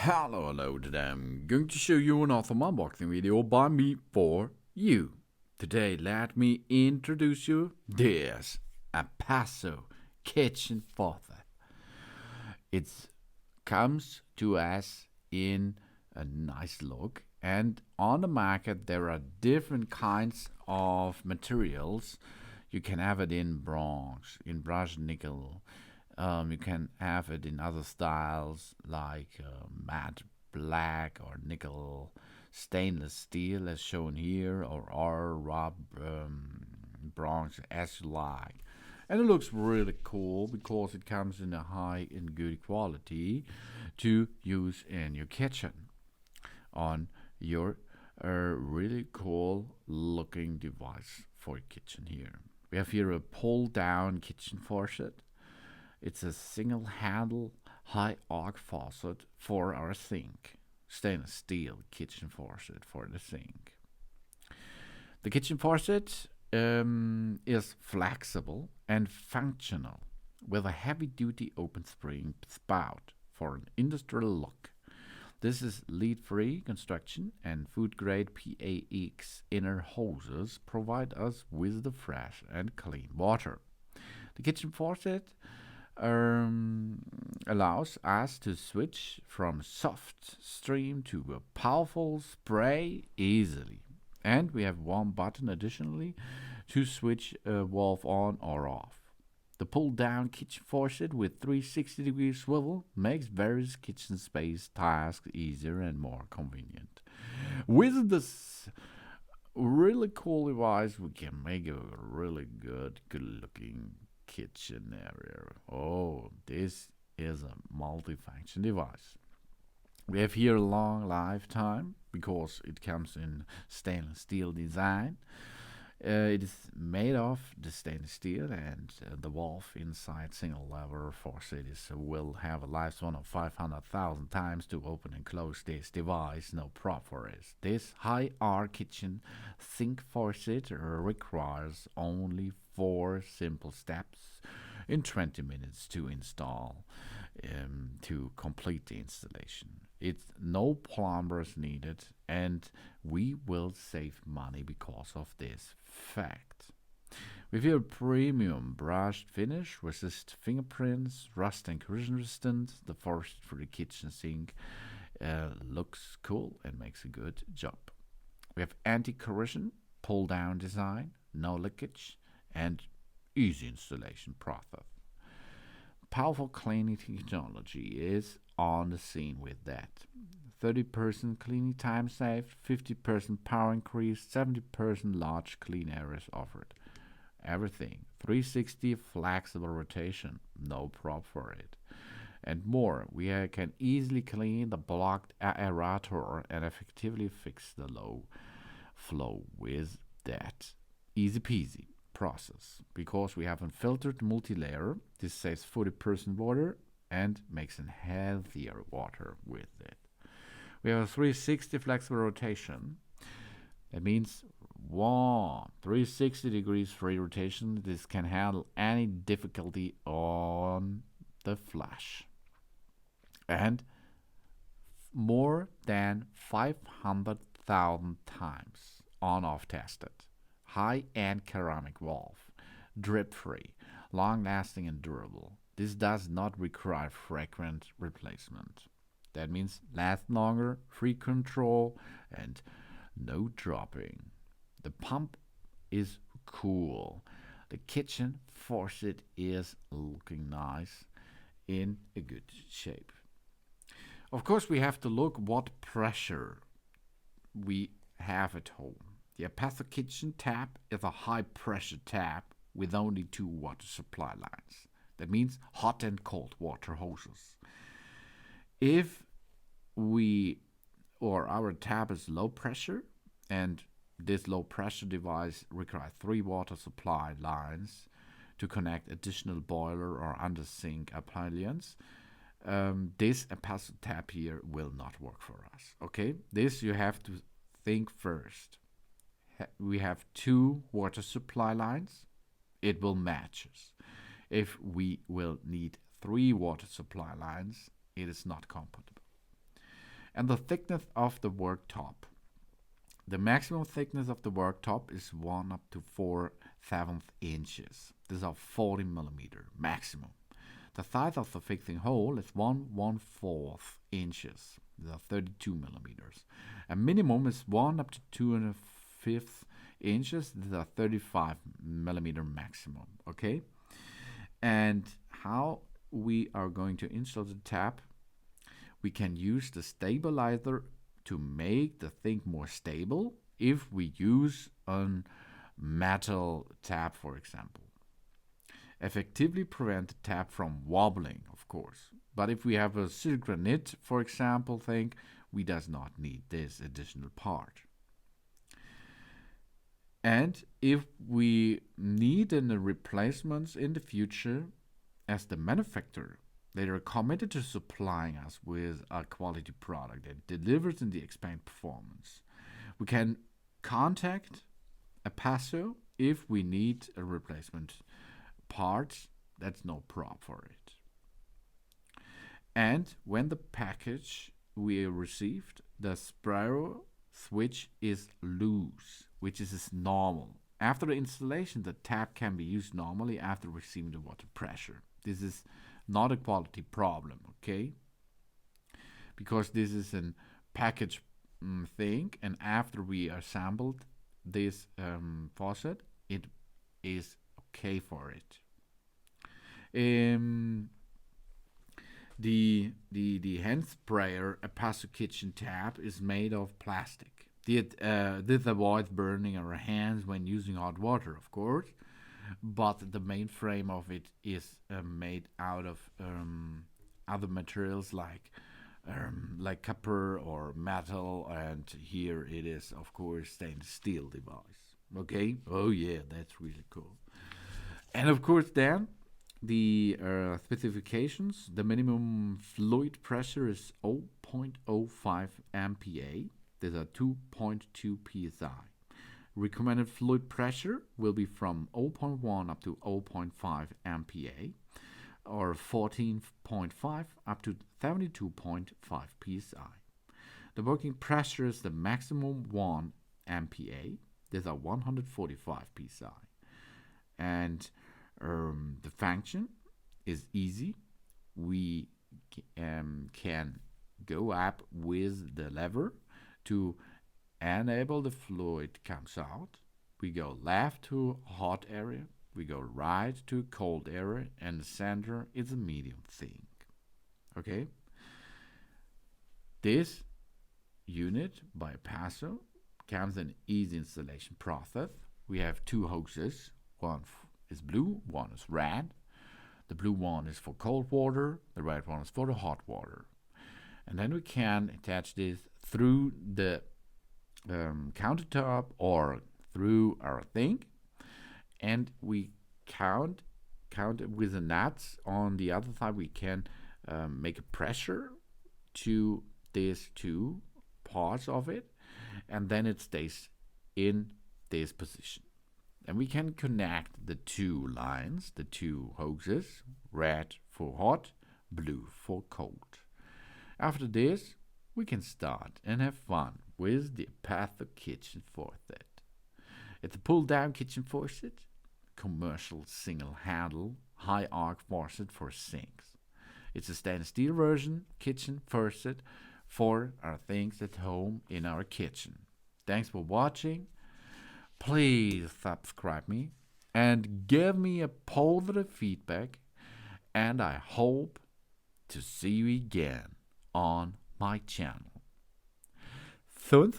Hello today. I'm going to show you an awesome unboxing video by me for you. Today let me introduce you this APPASO kitchen faucet. It comes to us in a nice look, and on the market there are different kinds of materials. You can have it in bronze, in brushed nickel. You can have it in other styles like matte black or nickel stainless steel as shown here, or rub bronze as you like. And it looks really cool because it comes in a high and good quality to use in your kitchen on your really cool looking device for your kitchen here. We have here a pull down kitchen faucet. It's a single handle high arc faucet for our sink. Stainless steel kitchen faucet for the sink. The kitchen faucet is flexible and functional with a heavy duty open spring spout for an industrial look. This is lead free construction, and food grade PAX inner hoses provide us with the fresh and clean water. The kitchen faucet allows us to switch from soft stream to a powerful spray easily. And we have one button additionally to switch a valve on or off. The pull down kitchen faucet with 360-degree swivel makes various kitchen space tasks easier and more convenient. With this really cool device, we can make a really good looking kitchen area. Oh, this is a multifunction device. We have here a long lifetime because it comes in stainless steel design. It is made of the stainless steel, and the valve inside single lever faucet will have a lifespan of 500,000 times to open and close this device. No problem for it. This high arc kitchen sink faucet requires only 4 simple steps in 20 minutes to install, to complete the installation. It's no plumbers needed, and we will save money because of this fact. With your premium brushed finish, resist fingerprints, rust and corrosion resistant, the faucet for the kitchen sink looks cool and makes a good job. We have anti-corrosion, pull down design, no leakage, and easy installation process. Powerful cleaning technology is on the scene with that. 30% cleaning time saved, 50% power increase, 70% large clean areas offered. Everything 360 flexible rotation, no problem for it. And more, we can easily clean the blocked aerator and effectively fix the low flow with that. Easy peasy process, because we have a filtered multi-layer. This saves 40% water and makes a healthier water with it. We have a 360 flexible rotation. That means 360 degrees free rotation. This can handle any difficulty on the flash. And more than 500,000 times on-off tested. High-end ceramic valve, drip-free, long-lasting and durable. This does not require frequent replacement. That means last longer, free control, and no dropping. The pump is cool. The kitchen faucet is looking nice, in a good shape. Of course, we have to look what pressure we have at home. The APPASO kitchen tap is a high pressure tap with only 2 water supply lines. That means hot and cold water hoses. If our tap is low pressure, and this low pressure device requires 3 water supply lines to connect additional boiler or under sink appliance, this APPASO tap here will not work for us. Okay, this you have to think first. We have 2 water supply lines, it will match us. If we will need 3 water supply lines, it is not compatible. And the thickness of the worktop. The maximum thickness of the worktop is 1 up to 4/7 inches. These are 40 millimeter maximum. The size of the fixing hole is 1/4 inches. These are 32 millimeters. A minimum is 1 up to 2.5 inches. These are 35 millimeter maximum. Okay? And how we are going to install the tap? We can use the stabilizer to make the thing more stable if we use a metal tap, for example. Effectively prevent the tap from wobbling, of course. But if we have a granite, for example, thing, we does not need this additional part. And if we need any replacements in the future, as the manufacturer, they are committed to supplying us with a quality product that delivers in the expected performance. We can contact APPASO if we need a replacement part. That's no problem for it. And when the package we received, the sprayer switch is loose, which is normal. After the installation, the tap can be used normally after receiving the water pressure. This is not a quality problem, okay? Because this is a package thing, and after we assembled this faucet, it is okay for it. The hand sprayer APPASO kitchen tap is made of plastic. This avoids burning our hands when using hot water, of course. But the main frame of it is made out of other materials like copper or metal, and here it is, of course, stainless steel device. Okay? Oh yeah, that's really cool. And of course, then the specifications: the minimum fluid pressure is 0.05 MPa. These are 2.2 psi. Recommended fluid pressure will be from 0.1 up to 0.5 MPa, or 14.5 up to 72.5 psi. The working pressure is the maximum 1 MPa. These are 145 psi. And the function is easy. We can go up with the lever to enable the fluid comes out. We go left to hot area, we go right to cold area, and the center is a medium thing. Okay? This unit by APPASO comes in easy installation process. We have two hoses. One is blue, one is red. The blue one is for cold water, the red one is for the hot water. And then we can attach this through the countertop or through our thing, and we count it with the nuts. On the other side, we can make a pressure to these two parts of it, and then it stays in this position. And we can connect the two lines, the two hoses, red for hot, blue for cold. After this, we can start and have fun with the APPASO kitchen faucet. It's a pull-down kitchen faucet, commercial single-handle, high-arc faucet for sinks. It's a stainless steel version kitchen faucet for our things at home in our kitchen. Thanks for watching. Please subscribe me and give me a positive feedback, and I hope to see you again on my channel. Soon.